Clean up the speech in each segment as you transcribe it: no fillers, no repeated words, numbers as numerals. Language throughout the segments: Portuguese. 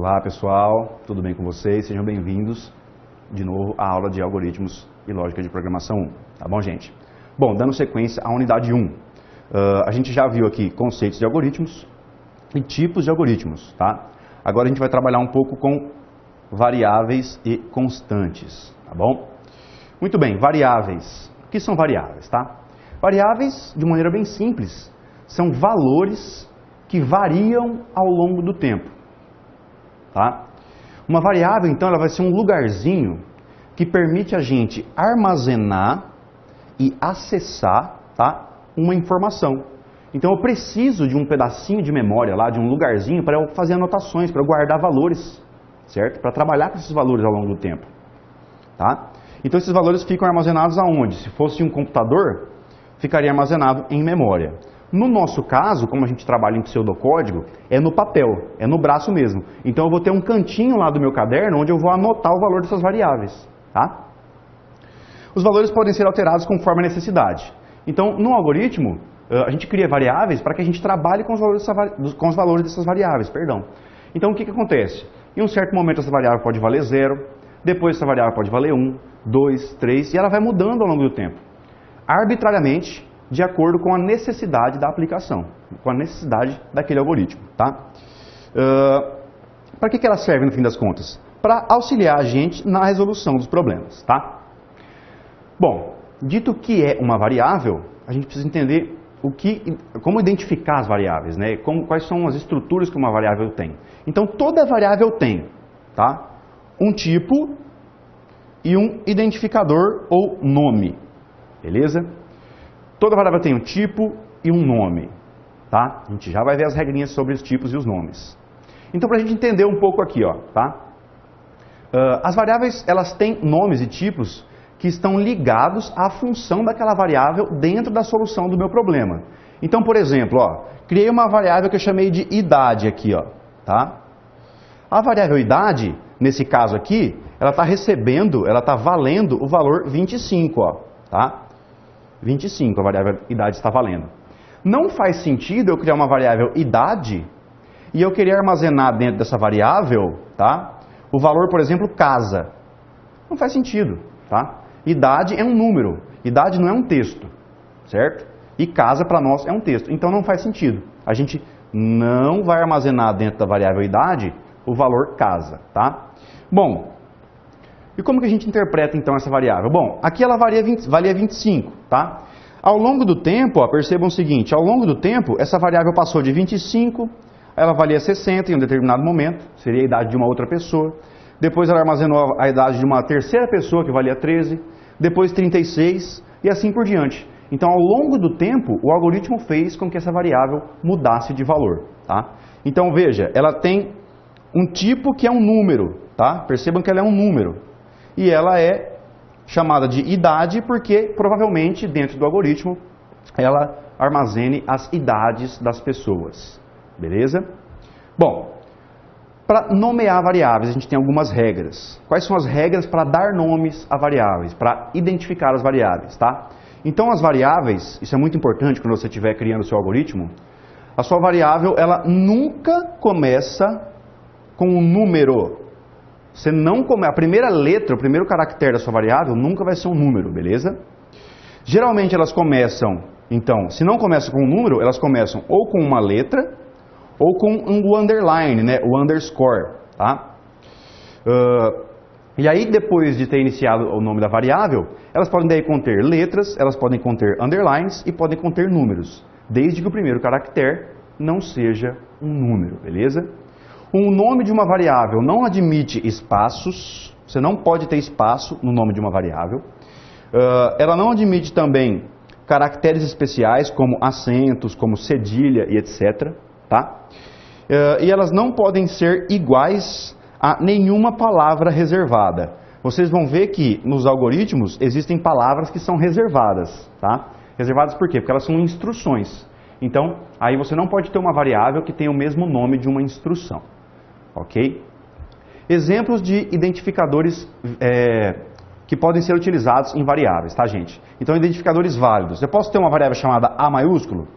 Olá pessoal, tudo bem com vocês? Sejam bem-vindos de novo à aula de Algoritmos e Lógica de Programação 1, tá bom, gente? Bom, dando sequência à unidade 1, a gente já viu aqui conceitos de algoritmos e tipos de algoritmos, tá? Agora a gente vai trabalhar um pouco com variáveis e constantes, tá bom? Muito bem, variáveis. O que são variáveis, tá? Variáveis, de maneira bem simples, são valores que variam ao longo do tempo, tá? Uma variável, então, ela vai ser um lugarzinho que permite a gente armazenar e acessar, tá, uma informação. Então, eu preciso de um pedacinho de memória lá, de um lugarzinho para eu fazer anotações, para eu guardar valores, certo? Para trabalhar com esses valores ao longo do tempo, tá? Então, esses valores ficam armazenados aonde? Se fosse um computador, ficaria armazenado em memória. No nosso caso, como a gente trabalha em pseudocódigo, é no papel, é no braço mesmo. Então eu vou ter um cantinho lá do meu caderno onde eu vou anotar o valor dessas variáveis, tá? Os valores podem ser alterados conforme a necessidade. Então, no algoritmo, a gente cria variáveis para que a gente trabalhe com os valores dessas variáveis, perdão. Então, o que acontece? Em um certo momento essa variável pode valer 0, depois essa variável pode valer 1, 2, 3, e ela vai mudando ao longo do tempo. Arbitrariamente, de acordo com a necessidade da aplicação, com a necessidade daquele algoritmo, tá? Para que ela serve no fim das contas? Para auxiliar a gente na resolução dos problemas, tá? Bom, dito que é uma variável, a gente precisa entender como identificar as variáveis, né? Quais são as estruturas que uma variável tem. Então, toda variável tem, tá? Um tipo e um identificador ou nome, beleza? Toda variável tem um tipo e um nome, tá? A gente já vai ver as regrinhas sobre os tipos e os nomes. Então, para a gente entender um pouco aqui, ó, tá? As variáveis, elas têm nomes e tipos que estão ligados à função daquela variável dentro da solução do meu problema. Então, por exemplo, ó, criei uma variável que eu chamei de idade aqui, ó, tá? A variável idade, nesse caso aqui, ela está valendo o valor 25, ó, tá? 25, a variável idade está valendo. Não faz sentido eu criar uma variável idade e eu querer armazenar dentro dessa variável, tá, o valor, por exemplo, casa. Não faz sentido, tá? Idade é um número, idade não é um texto, certo? E casa para nós é um texto, então não faz sentido. A gente não vai armazenar dentro da variável idade o valor casa, tá? Bom, e como que a gente interpreta então essa variável? Bom, aqui ela valia 25, tá? Ao longo do tempo, ó, percebam o seguinte, ao longo do tempo essa variável passou de 25, ela valia 60 em um determinado momento, seria a idade de uma outra pessoa. Depois ela armazenou a idade de uma terceira pessoa que valia 13, depois 36 e assim por diante. Então ao longo do tempo o algoritmo fez com que essa variável mudasse de valor, tá? Então veja, ela tem um tipo que é um número, tá? Percebam que ela é um número. E ela é chamada de idade porque, provavelmente, dentro do algoritmo, ela armazene as idades das pessoas. Beleza? Bom, para nomear variáveis, a gente tem algumas regras. Quais são as regras para dar nomes a variáveis, para identificar as variáveis, tá? Então, as variáveis, isso é muito importante quando você estiver criando o seu algoritmo, a sua variável, ela nunca começa com um número. A primeira letra, o primeiro caractere da sua variável nunca vai ser um número, beleza? Geralmente elas começam, então, se não começam com um número, elas começam ou com uma letra ou com um underline, né? O underscore, tá? E aí, depois de ter iniciado o nome da variável, elas podem daí conter letras, elas podem conter underlines e podem conter números, desde que o primeiro caractere não seja um número, beleza? O nome de uma variável não admite espaços, você não pode ter espaço no nome de uma variável. Ela não admite também caracteres especiais como acentos, como cedilha e etc. Tá? E elas não podem ser iguais a nenhuma palavra reservada. Vocês vão ver que nos algoritmos existem palavras que são reservadas. Tá? Reservadas por quê? Porque elas são instruções. Então, aí você não pode ter uma variável que tenha o mesmo nome de uma instrução. Ok? Exemplos de identificadores que podem ser utilizados em variáveis, tá, gente? Então, identificadores válidos. Eu posso ter uma variável chamada A maiúsculo?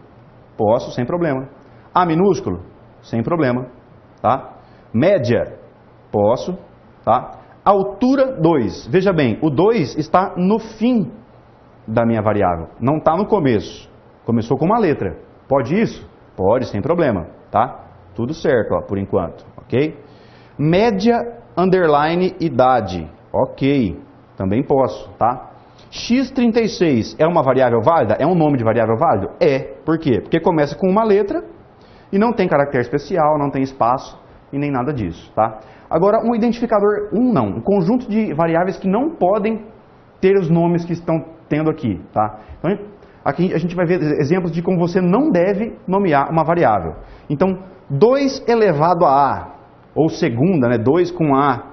Posso, sem problema. A minúsculo? Sem problema, tá? Média, posso, tá? Altura, 2. Veja bem, o 2 está no fim da minha variável, não está no começo. Começou com uma letra. Pode isso? Pode, sem problema, tá? Tudo certo, ó, por enquanto, ok? Média, underline, idade. Ok, também posso, tá? X36 é uma variável válida? É um nome de variável válido? É. Por quê? Porque começa com uma letra e não tem caractere especial, não tem espaço e nem nada disso, tá? Agora, um identificador, um conjunto de variáveis que não podem ter os nomes que estão tendo aqui, tá? Então, aqui a gente vai ver exemplos de como você não deve nomear uma variável. Então, 2 elevado a A, ou segunda, né? 2 com A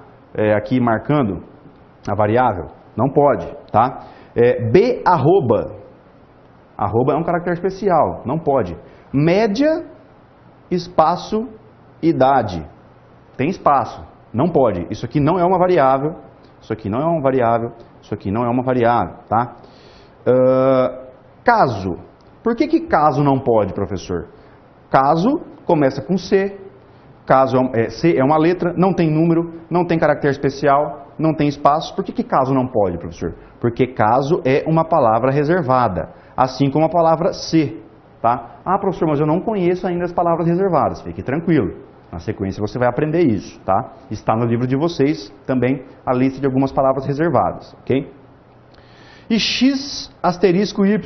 aqui marcando a variável, não pode, tá? B arroba, arroba é um caractere especial, não pode. Média, espaço, idade, tem espaço, não pode. Isso aqui não é uma variável, isso aqui não é uma variável, isso aqui não é uma variável, tá? Caso, por que caso não pode, professor? Caso começa com C, caso C é uma letra, não tem número, não tem caractere especial, não tem espaço. Por que caso não pode, professor? Porque caso é uma palavra reservada, assim como a palavra se, tá? Ah, professor, mas eu não conheço ainda as palavras reservadas. Fique tranquilo, na sequência você vai aprender isso, tá? Está no livro de vocês também a lista de algumas palavras reservadas, ok? E x asterisco y,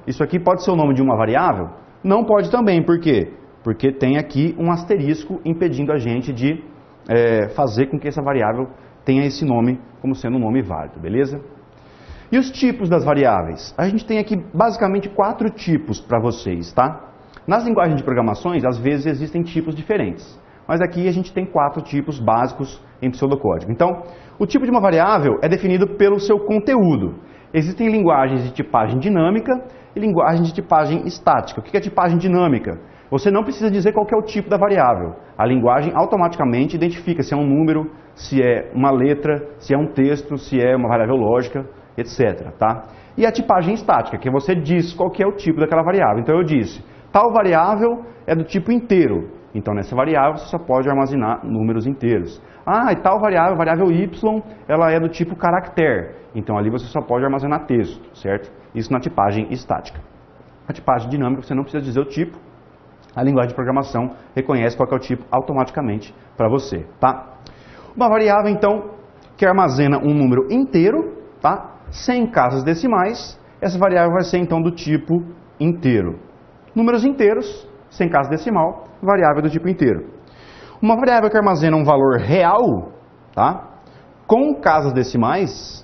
isso aqui pode ser o nome de uma variável? Não pode também, por quê? Porque tem aqui um asterisco impedindo a gente de fazer com que essa variável tenha esse nome como sendo um nome válido, beleza? E os tipos das variáveis? A gente tem aqui basicamente 4 tipos para vocês, tá? Nas linguagens de programações, às vezes existem tipos diferentes, mas aqui a gente tem 4 tipos básicos em pseudocódigo. Então, o tipo de uma variável é definido pelo seu conteúdo. Existem linguagens de tipagem dinâmica e linguagem de tipagem estática. O que é tipagem dinâmica? Você não precisa dizer qual que é o tipo da variável. A linguagem automaticamente identifica se é um número, se é uma letra, se é um texto, se é uma variável lógica, etc. Tá? E a tipagem estática, que você diz qual que é o tipo daquela variável. Então eu disse, tal variável é do tipo inteiro. Então nessa variável você só pode armazenar números inteiros. Ah, e tal variável, variável y, ela é do tipo caractere. Então ali você só pode armazenar texto, certo? Isso na tipagem estática. A tipagem dinâmica você não precisa dizer o tipo. A linguagem de programação reconhece qual que é o tipo automaticamente para você, tá? Uma variável, então, que armazena um número inteiro, tá? Sem casas decimais, essa variável vai ser, então, do tipo inteiro. Números inteiros, sem casa decimal, variável do tipo inteiro. Uma variável que armazena um valor real, tá? Com casas decimais,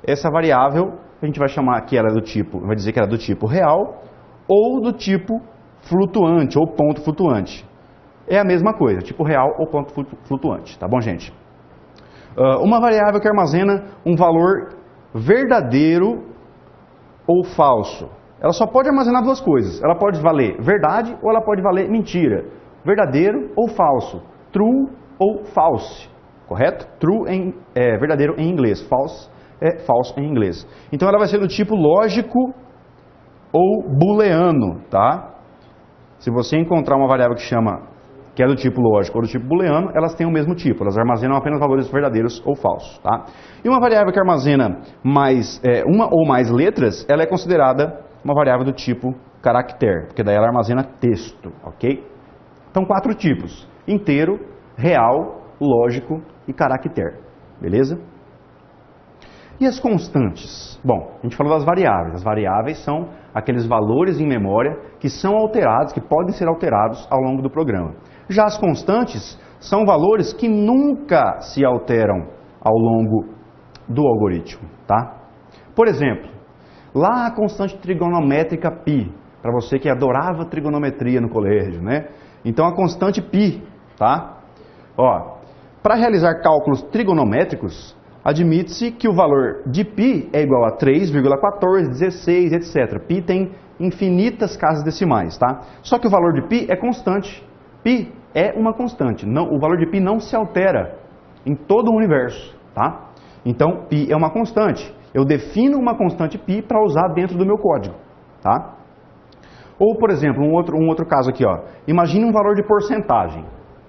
essa variável, a gente vai chamar que ela é do tipo, vai dizer que ela é do tipo real ou do tipo flutuante ou ponto flutuante. É a mesma coisa, tipo real ou ponto flutuante, tá bom, gente? Uma variável que armazena um valor verdadeiro ou falso. Ela só pode armazenar duas coisas. Ela pode valer verdade ou ela pode valer mentira. Verdadeiro ou falso. True ou false. Correto? True é verdadeiro em inglês. False é falso em inglês. Então ela vai ser do tipo lógico ou booleano, tá? Se você encontrar uma variável que é do tipo lógico ou do tipo booleano, elas têm o mesmo tipo, elas armazenam apenas valores verdadeiros ou falsos, tá? E uma variável que armazena uma ou mais letras, ela é considerada uma variável do tipo caractere, porque daí ela armazena texto, ok? Então 4 tipos, inteiro, real, lógico e caractere, beleza? E as constantes? Bom, a gente falou das variáveis. As variáveis são aqueles valores em memória que são alterados, que podem ser alterados ao longo do programa. Já as constantes são valores que nunca se alteram ao longo do algoritmo, tá? Por exemplo, lá a constante trigonométrica π, para você que adorava trigonometria no colégio, né? Então a constante π, tá? Ó, para realizar cálculos trigonométricos, admite-se que o valor de π é igual a 3,14, 16, etc. Π tem infinitas casas decimais, tá? Só que o valor de π é constante. Π é uma constante. O valor de π não se altera em todo o universo, tá? Então, π é uma constante. Eu defino uma constante π para usar dentro do meu código, tá? Ou, por exemplo, um outro caso aqui, ó. Imagine um valor de porcentagem,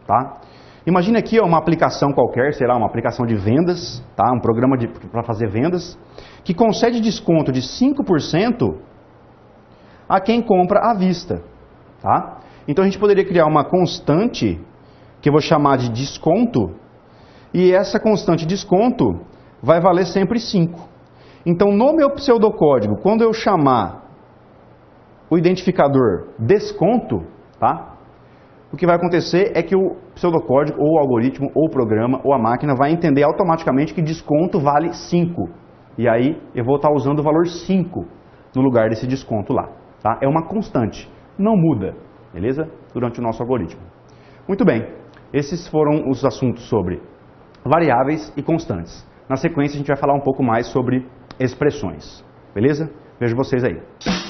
tá? Imagine aqui uma aplicação qualquer, sei lá, uma aplicação de vendas, tá? Um programa para fazer vendas, que concede desconto de 5% a quem compra à vista. Tá? Então a gente poderia criar uma constante, que eu vou chamar de desconto, e essa constante desconto vai valer sempre 5. Então no meu pseudocódigo, quando eu chamar o identificador desconto, tá? O que vai acontecer é que o pseudocódigo, ou o algoritmo, ou o programa, ou a máquina vai entender automaticamente que desconto vale 5. E aí eu vou estar usando o valor 5 no lugar desse desconto lá. Tá? É uma constante, não muda, beleza? Durante o nosso algoritmo. Muito bem, esses foram os assuntos sobre variáveis e constantes. Na sequência a gente vai falar um pouco mais sobre expressões, beleza? Vejo vocês aí.